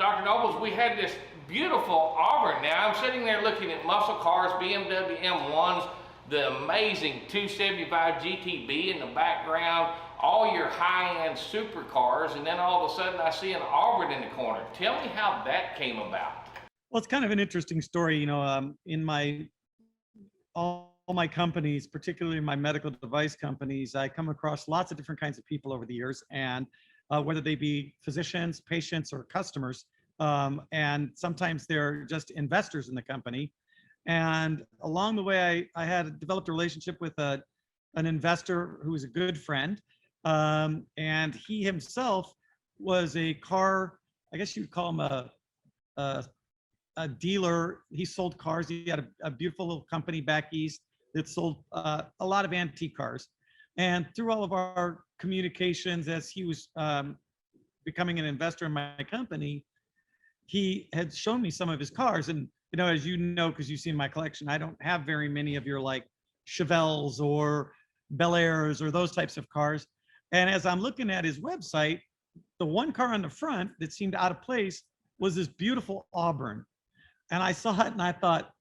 Dr. Nobles, we had this beautiful Auburn. Now I'm sitting there looking at muscle cars, BMW M1s, the amazing 275 GTB in the background, all your high-end supercars, and then all of a sudden I see an Auburn in the corner. Tell me how that came about. Well, it's kind of an interesting story. In all my companies, particularly my medical device companies, I come across lots of different kinds of people over the years, and whether they be physicians, patients, or customers, and sometimes they're just investors in the company. And along the way, I had developed a relationship with an investor who was a good friend, and he himself was a car, I guess you'd call him a dealer. He sold cars. He had a beautiful little company back east that sold a lot of antique cars. And through all of our communications, as he was becoming an investor in my company, he had shown me some of his cars. And as you know, because you've seen my collection, I don't have very many of your like Chevelles or Bel Airs or those types of cars. And as I'm looking at his website, the one car on the front that seemed out of place was this beautiful Auburn. And I saw it and I thought,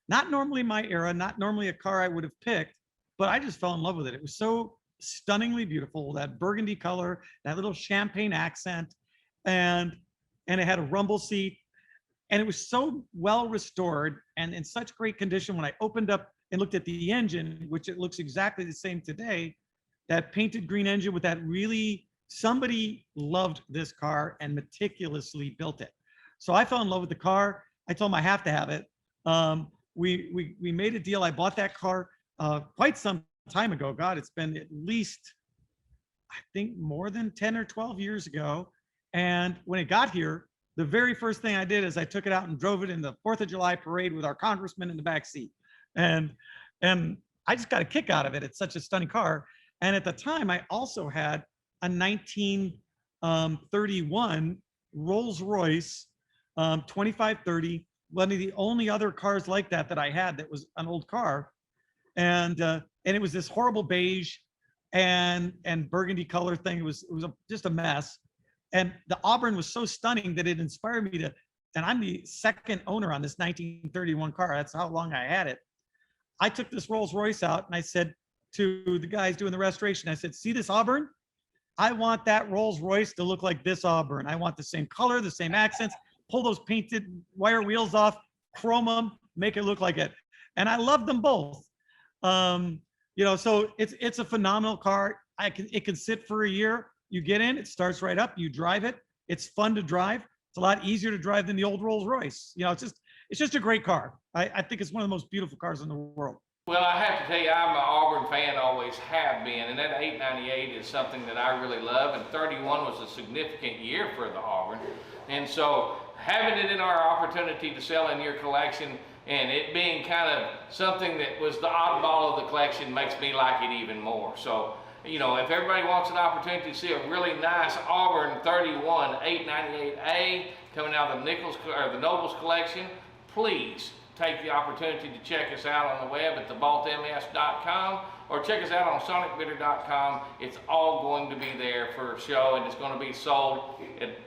not normally my era, not normally a car I would have picked, but I just fell in love with it. It was so stunningly beautiful, that burgundy color, that little champagne accent, and it had a rumble seat, and it was so well restored and in such great condition. When I opened up and looked at the engine, which it looks exactly the same today, that painted green engine with that somebody loved this car and meticulously built it. So I fell in love with the car. I told him I have to have it. We made a deal. I bought that car quite some time ago. God, it's been at least, I think, more than 10 or 12 years ago. And when it got here, the very first thing I did is I took it out and drove it in the 4th of July parade with our congressman in the back seat. And I just got a kick out of it. It's such a stunning car. And at the time, I also had a 1931 Rolls-Royce 2530, one of the only other cars like that I had that was an old car. And it was this horrible beige and burgundy color thing. It was just a mess. And the Auburn was so stunning that it inspired me to, and I'm the second owner on this 1931 car. That's how long I had it. I took this Rolls Royce out and I said to the guys doing the restoration, I said, see this Auburn? I want that Rolls Royce to look like this Auburn. I want the same color, the same accents, pull those painted wire wheels off, chrome them, make it look like it. And I love them both. So it's a phenomenal car. It can sit for a year. You get in, it starts right up, you drive it. It's fun to drive. It's a lot easier to drive than the old Rolls Royce. It's just a great car. I think it's one of the most beautiful cars in the world. Well, I have to tell you, I'm an Auburn fan, always have been, and that 898 is something that I really love, and 31 was a significant year for the Auburn. And so having it in our opportunity to sell in your collection, and it being kind of something that was the oddball of the collection, makes me like it even more. So, if everybody wants an opportunity to see a really nice Auburn 31 898A coming out of the Nobles collection, please take the opportunity to check us out on the web at thevaultms.com or check us out on sonicbidder.com. It's all going to be there for a show, and it's going to be sold at